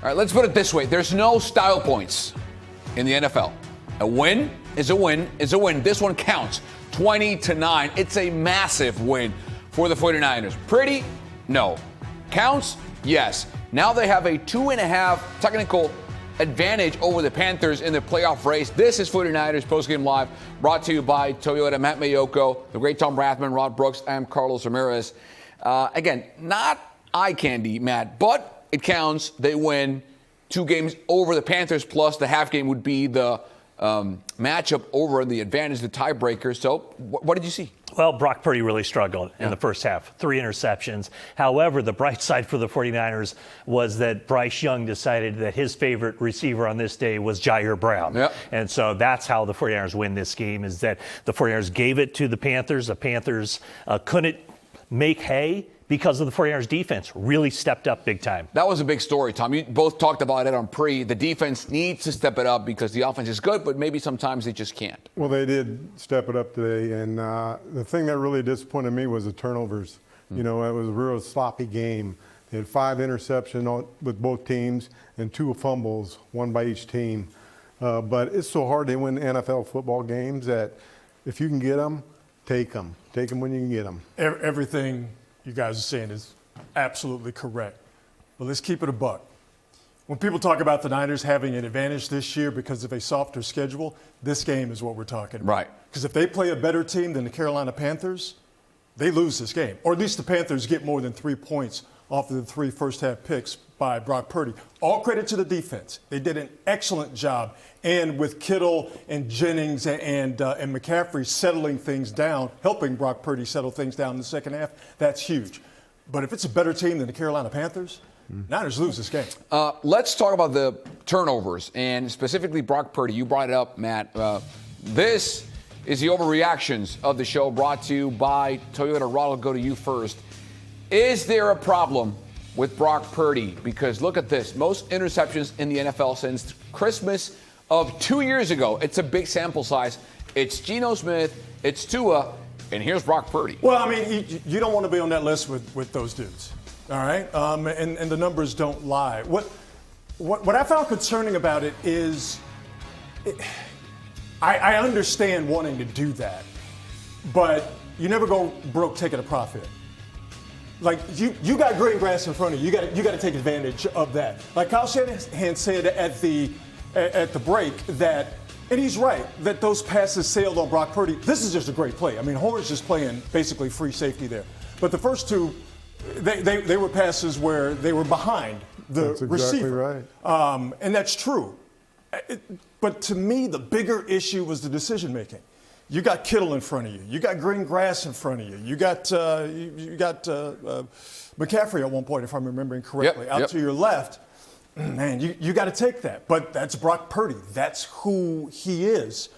All right, let's put it this way. There's no style points in the NFL. A win is a win is a win. This one counts. 20-9. It's a massive win for the 49ers. Pretty? No. Counts? Yes. Now they have a 2.5 technical advantage over the Panthers in the playoff race. This is 49ers Postgame Live, brought to you by Toyota. Matt Mayoko, the great Tom Rathman, Rod Brooks, and Carlos Ramirez. Again, not eye candy, Matt, but it counts. They win 2 games over the Panthers, plus the half game would be the matchup over the advantage, the tiebreaker. So what did you see? Well, Brock Purdy really struggled in the first half. 3 interceptions. However, the bright side for the 49ers was that Bryce Young decided that his favorite receiver on this day was Jair Brown. Yep. And so that's how the 49ers win this game, is that the 49ers gave it to the Panthers. The Panthers couldn't make hay because of the 49ers defense. Really stepped up big time. That was a big story, Tom. You both talked about it on pre. The defense needs to step it up because the offense is good, but maybe sometimes they just can't. Well, they did step it up today, and the thing that really disappointed me was the turnovers. You know, it was a real sloppy game. They had 5 interceptions with both teams and 2 fumbles, 1 by each team. But it's so hard to win NFL football games that if you can get them, take them. Take them when you can get them. Everything you guys are saying is absolutely correct. But let's keep it a buck. When people talk about the Niners having an advantage this year because of a softer schedule, this game is what we're talking about. Right. Because if they play a better team than the Carolina Panthers, they lose this game. Or at least the Panthers get more than 3 points off of the 3 first-half picks by Brock Purdy. All credit to the defense. They did an excellent job. And with Kittle and Jennings and McCaffrey settling things down, helping Brock Purdy settle things down in the second half, that's huge. But if it's a better team than the Carolina Panthers, Niners lose this game. Let's talk about the turnovers, and specifically Brock Purdy. You brought it up, Matt. This is the overreactions of the show, brought to you by Toyota. Rod, I'll go to you first. Is there a problem with Brock Purdy? Because look at this. Most interceptions in the NFL since Christmas of 2 years ago. It's a big sample size. It's Geno Smith, it's Tua, and here's Brock Purdy. Well, I mean, you don't want to be on that list with those dudes, all right? And the numbers don't lie. What I found concerning about it is I understand wanting to do that, but you never go broke taking a profit. Like, you got green grass in front of you. You got to take advantage of that. Like Kyle Shanahan said at the break that, and he's right, that those passes sailed on Brock Purdy. This is just a great play. I mean, Horner's just playing basically free safety there. But the first 2, they were passes where they were behind the That's exactly receiver. Right. And that's true. But to me, the bigger issue was the decision making. You got Kittle in front of you. You got green grass in front of you. You got McCaffrey at one point, if I'm remembering correctly, out to your left. Man, you got to take that. But that's Brock Purdy. That's who he is.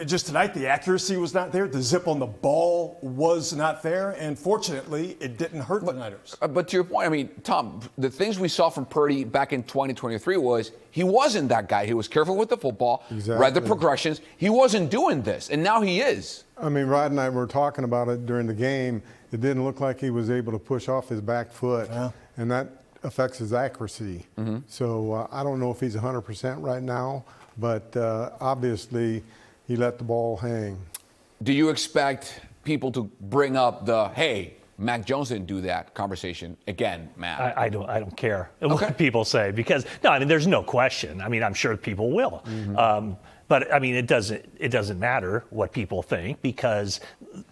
Just tonight, the accuracy was not there. The zip on the ball was not there. And fortunately, it didn't hurt the Niners. But to your point, I mean, Tom, the things we saw from Purdy back in 2023 was he wasn't that guy. He was careful with the football, read the progressions. He wasn't doing this, and now he is. I mean, Rod and I were talking about it during the game. It didn't look like he was able to push off his back foot, and that affects his accuracy. So I don't know if he's 100% right now, but obviously he let the ball hang. Do you expect people to bring up the, hey, Mac Jones didn't do that conversation again, Matt? I don't care what people say, because no, I mean, there's no question. I mean, I'm sure people will. But I mean, it doesn't matter what people think, because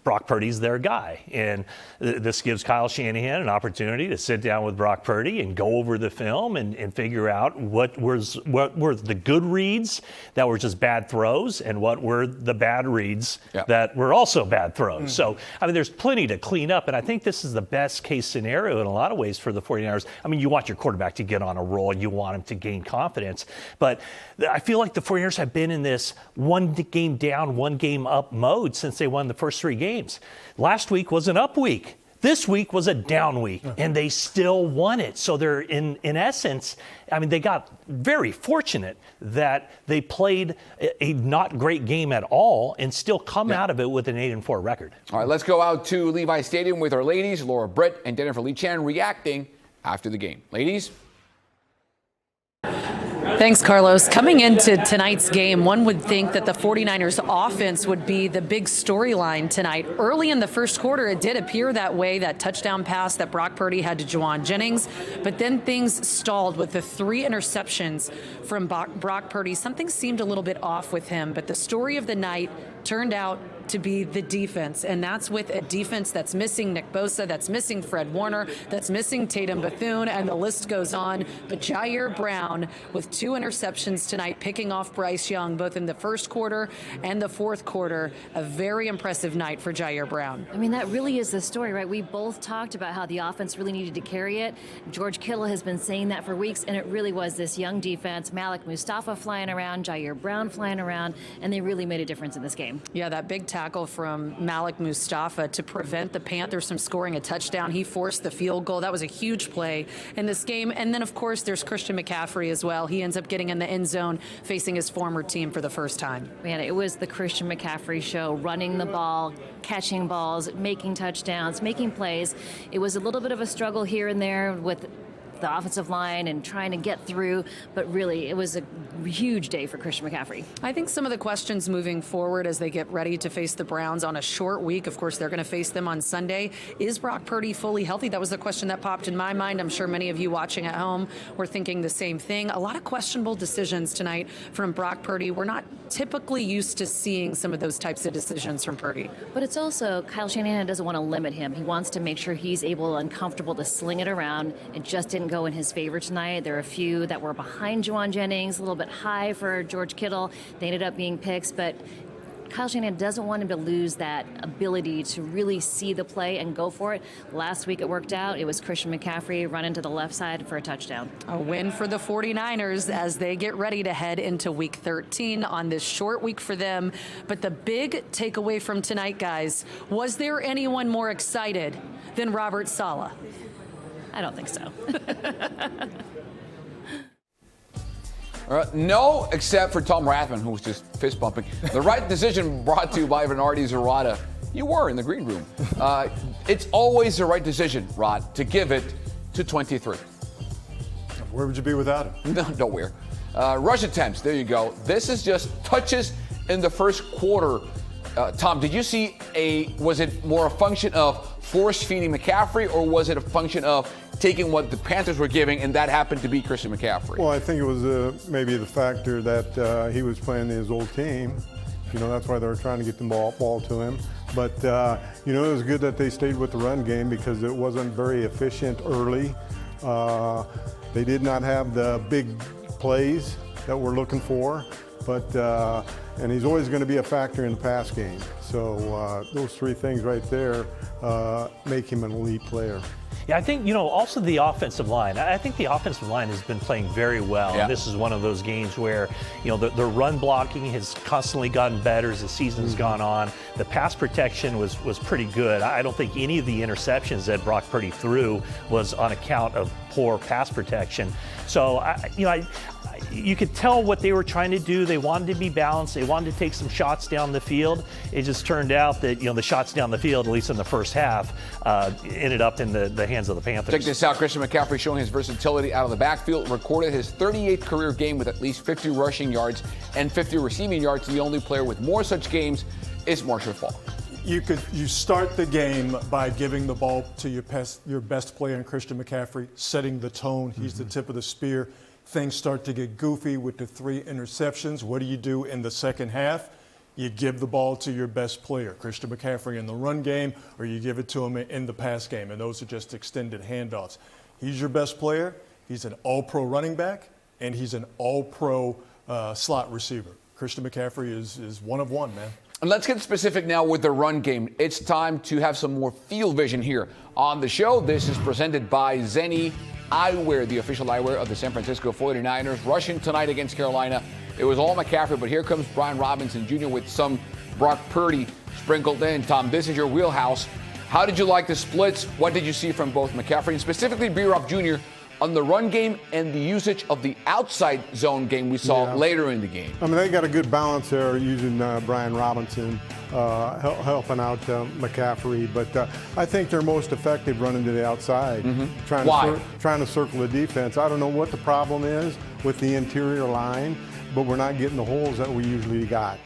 Brock Purdy's their guy, and this gives Kyle Shanahan an opportunity to sit down with Brock Purdy and go over the film and figure out what were the good reads that were just bad throws, and what were the bad reads that were also bad throws. So I mean, there's plenty to clean up, and I think this is the best case scenario in a lot of ways for the 49ers. I mean, you want your quarterback to get on a roll, you want him to gain confidence, but I feel like the 49ers have been in this one game down, one game up mode since they won the first 3 games. Last week was an up week. This week was a down week, and they still won it. So they're in essence, I mean, they got very fortunate that they played a not great game at all and still come out of it with an 8-4 record. All right, let's go out to Levi Stadium with our ladies, Laura Britt and Jennifer Lee Chan, reacting after the game. Ladies? Thanks, Carlos. Coming into tonight's game, one would think that the 49ers offense would be the big storyline tonight. Early in the first quarter, it did appear that way, that touchdown pass that Brock Purdy had to Juwan Jennings. But then things stalled with the 3 interceptions from Brock Purdy. Something seemed a little bit off with him, but the story of the night turned out to be the defense, and that's with a defense that's missing Nick Bosa, that's missing Fred Warner, that's missing Tatum Bethune, and the list goes on. But Jair Brown with 2 interceptions tonight, picking off Bryce Young, both in the first quarter and the fourth quarter. A very impressive night for Jair Brown. I mean, that really is the story, right? We both talked about how the offense really needed to carry it. George Kittle has been saying that for weeks, and it really was this young defense. Malik Mustafa flying around, Jair Brown flying around, and they really made a difference in this game. Yeah, that big tackle from Malik Mustafa to prevent the Panthers from scoring a touchdown. He forced the field goal. That was a huge play in this game. And then, of course, there's Christian McCaffrey as well. He ends up getting in the end zone facing his former team for the first time. Man, it was the Christian McCaffrey show, running the ball, catching balls, making touchdowns, making plays. It was a little bit of a struggle here and there with the offensive line and trying to get through, but really it was a huge day for Christian McCaffrey. I think some of the questions moving forward as they get ready to face the Browns on a short week, of course they're going to face them on Sunday. Is Brock Purdy fully healthy? That was the question that popped in my mind. I'm sure many of you watching at home were thinking the same thing. A lot of questionable decisions tonight from Brock Purdy. We're not typically used to seeing some of those types of decisions from Purdy. But it's also, Kyle Shanahan doesn't want to limit him. He wants to make sure he's able and comfortable to sling it around. It just didn't go in his favor tonight. There are a few that were behind Juwan Jennings, a little bit high for George Kittle. They ended up being picks, but Kyle Shanahan doesn't want him to lose that ability to really see the play and go for it. Last week it worked out. It was Christian McCaffrey running to the left side for a touchdown. A win for the 49ers as they get ready to head into Week 13 on this short week for them. But the big takeaway from tonight, guys, was there anyone more excited than Robert Saleh? I don't think so. No, except for Tom Rathman, who was just fist bumping. The right decision brought to you by Bernardi Zerrata. You were in the green room. It's always the right decision, Rod, to give it to 23. Where would you be without him? No, nowhere. Rush attempts, there you go. This is just touches in the first quarter. Tom, did you see was it more a function of force feeding McCaffrey, or was it a function of taking what the Panthers were giving, and that happened to be Christian McCaffrey? Well, I think it was maybe the factor that he was playing his old team. That's why they were trying to get the ball to him. But, it was good that they stayed with the run game because it wasn't very efficient early. They did not have the big plays that we're looking for. But and he's always going to be a factor in the pass game. So those 3 things right there make him an elite player. Yeah, I think, also the offensive line. I think the offensive line has been playing very well. Yeah. And this is one of those games where, the run blocking has constantly gotten better as the season's gone on. The pass protection was pretty good. I don't think any of the interceptions that Brock Purdy threw was on account of poor pass protection. So, you could tell what they were trying to do. They wanted to be balanced. They wanted to take some shots down the field. It just turned out that, the shots down the field, at least in the first half, ended up in the hands of the Panthers. Check this out. Christian McCaffrey showing his versatility out of the backfield. Recorded his 38th career game with at least 50 rushing yards and 50 receiving yards. The only player with more such games is Marshall Faulk. You start the game by giving the ball to your best player in Christian McCaffrey, setting the tone. He's the tip of the spear. Things start to get goofy with the 3 interceptions. What do you do in the second half? You give the ball to your best player, Christian McCaffrey, in the run game, or you give it to him in the pass game, and those are just extended handoffs. He's your best player. He's an all-pro running back, and he's an all-pro slot receiver. Christian McCaffrey is one of one, man. And let's get specific now with the run game. It's time to have some more field vision here on the show. This is presented by Zenni Eyewear, the official eyewear of the San Francisco 49ers. Rushing tonight against Carolina. It was all McCaffrey, but here comes Brian Robinson Jr. with some Brock Purdy sprinkled in. Tom, this is your wheelhouse. How did you like the splits? What did you see from both McCaffrey and specifically B-Rob Jr., on the run game and the usage of the outside zone game we saw later in the game? I mean, they got a good balance there using Brian Robinson, helping out McCaffrey. But I think they're most effective running to the outside, trying to circle the defense. I don't know what the problem is with the interior line, but we're not getting the holes that we usually got.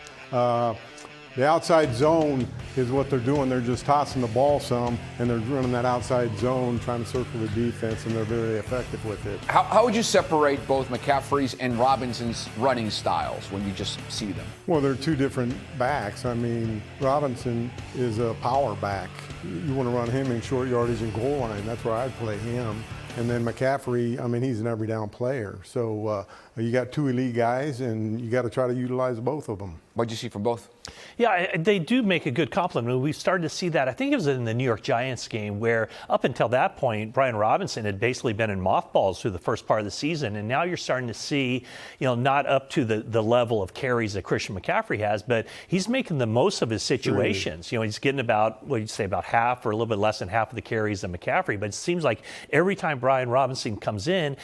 The outside zone is what they're doing. They're just tossing the ball some, and they're running that outside zone, trying to circle the defense, and they're very effective with it. How would you separate both McCaffrey's and Robinson's running styles when you just see them? Well, they're two different backs. I mean, Robinson is a power back. You want to run him in short yardage and goal line. That's where I'd play him. And then McCaffrey, I mean, he's an every down player. So you got two elite guys, and you got to try to utilize both of them. What'd you see from both? Yeah, they do make a good complement. We've started to see that. I think it was in the New York Giants game where up until that point, Brian Robinson had basically been in mothballs through the first part of the season. And now you're starting to see, not up to the level of carries that Christian McCaffrey has, but he's making the most of his situations. He's getting about half or a little bit less than half of the carries than McCaffrey. But it seems like every time Brian Robinson comes in,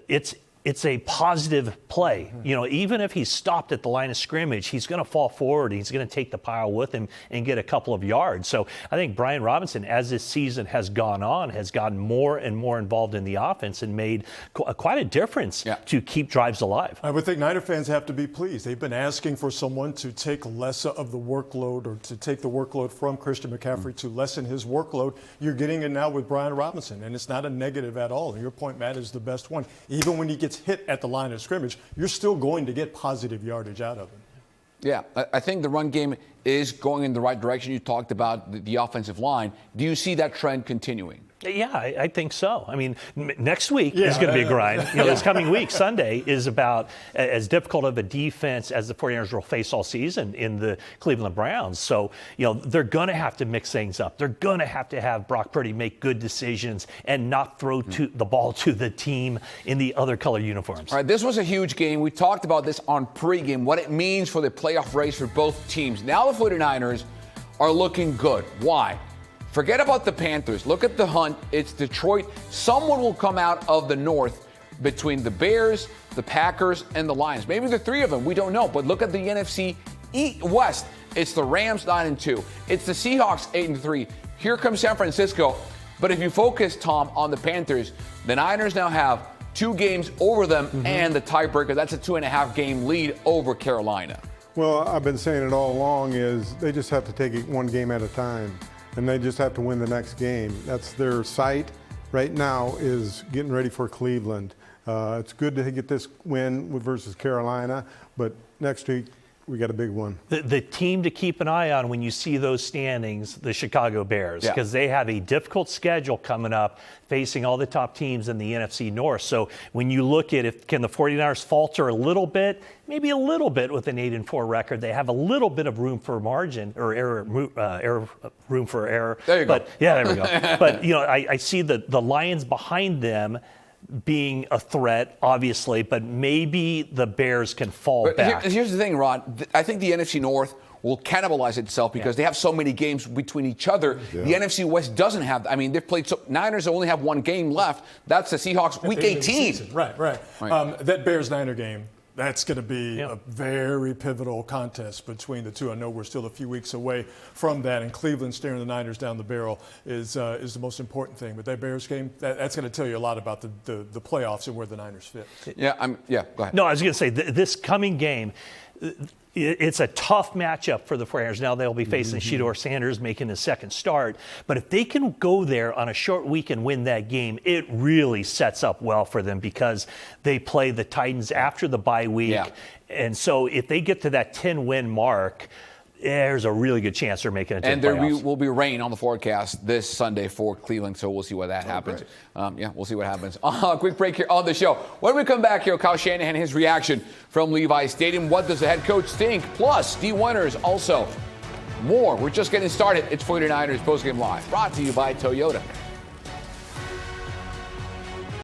it's a positive play. Even if he's stopped at the line of scrimmage, he's going to fall forward. He's going to take the pile with him and get a couple of yards. So I think Brian Robinson, as this season has gone on, has gotten more and more involved in the offense and made quite a difference to keep drives alive. I would think Niner fans have to be pleased. They've been asking for someone to take less of the workload, or to take the workload from Christian McCaffrey to lessen his workload. You're getting it now with Brian Robinson, and it's not a negative at all. And your point, Matt, is the best one. Even when he gets hit at the line of scrimmage, you're still going to get positive yardage out of him. Yeah, I think the run game is going in the right direction. You talked about the offensive line. Do you see that trend continuing? Yeah, I think so. I mean, next week is going to be a grind. This coming week, Sunday, is about as difficult of a defense as the 49ers will face all season in the Cleveland Browns. So, they're going to have to mix things up. They're going to have Brock Purdy make good decisions and not throw the ball to the team in the other color uniforms. All right, this was a huge game. We talked about this on pregame, what it means for the playoff race for both teams. Now the 49ers are looking good. Why? Forget about the Panthers. Look at the hunt. It's Detroit. Someone will come out of the North between the Bears, the Packers, and the Lions. Maybe the three of them. We don't know. But look at the NFC West. It's the Rams 9-2. It's the Seahawks 8-3. Here comes San Francisco. But if you focus, Tom, on the Panthers, the Niners now have 2 games over them and the tiebreaker. That's a 2.5 game lead over Carolina. Well, I've been saying it all along is they just have to take it one game at a time. And they just have to win the next game. That's their sight right now, is getting ready for Cleveland. It's good to get this win versus Carolina, but next week we got a big one. The team to keep an eye on when you see those standings, the Chicago Bears, because they have a difficult schedule coming up facing all the top teams in the NFC North. So when you look at can the 49ers falter a little bit, maybe a little bit with an 8-4 record, they have a little bit of room for margin or room for error. There you go. Yeah, there we go. But, I see the Lions behind them being a threat, obviously, but maybe the Bears can fall back. Here's the thing, Ron. I think the NFC North will cannibalize itself because they have so many games between each other. Yeah. The NFC West doesn't have. I mean, they've played. Niners only have 1 game left. That's the Seahawks Week 18. Right. That Bears-Niner game, that's going to be a very pivotal contest between the two. I know we're still a few weeks away from that, and Cleveland staring the Niners down the barrel is the most important thing. But that Bears game, that's going to tell you a lot about the playoffs and where the Niners fit. Yeah, go ahead. No, I was going to say, this coming game, it's a tough matchup for the 49ers. Now they'll be facing Shedeur Sanders making his second start. But if they can go there on a short week and win that game, it really sets up well for them because they play the Titans after the bye week. Yeah. And so if they get to that 10-win mark, there's a really good chance they're making it to the playoffs. And there will be rain on the forecast this Sunday for Cleveland, so we'll see what that happens. We'll see what happens. Quick break here on the show. When we come back here, Kyle Shanahan, his reaction from Levi Stadium. What does the head coach think? Plus, Dee Winters also. More. We're just getting started. It's 49ers Postgame Live, brought to you by Toyota.